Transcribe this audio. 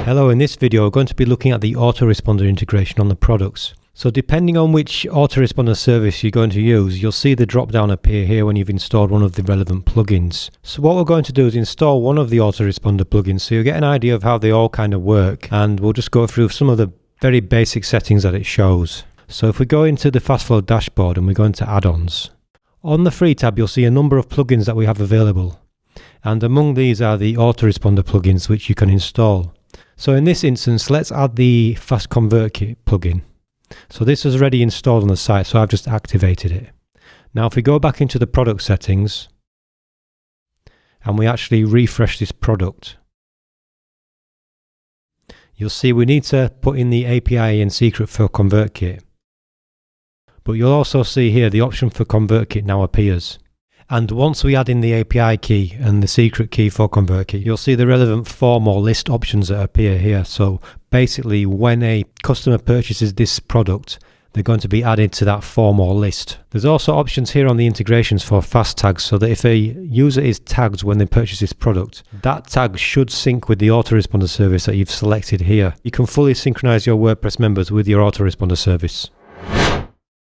Hello, in this video we're going to be looking at the Autoresponder integration on the products. So depending on which Autoresponder service you're going to use, you'll see the drop down appear here when you've installed one of the relevant plugins. So what we're going to do is install one of the Autoresponder plugins so you'll get an idea of how they all kind of work, and we'll just go through some of the very basic settings that it shows. So if we go into the fastflow dashboard and we go into add-ons, on the free tab you'll see a number of plugins that we have available, and among these are the Autoresponder plugins which you can install. So in this instance, let's add the Fast Convert Kit plugin. So this is already installed on the site, so I've just activated it. Now if we go back into the product settings and we actually refresh this product, you'll see we need to put in the API and secret for ConvertKit. But you'll also see here the option for ConvertKit now appears. And once we add in the API key and the secret key for ConvertKit, you'll see the relevant form or list options that appear here. So basically, when a customer purchases this product, they're going to be added to that form or list. There's also options here on the integrations for fast tags, so that if a user is tagged when they purchase this product, that tag should sync with the Autoresponder service that you've selected here. You can fully synchronize your WordPress members with your Autoresponder service.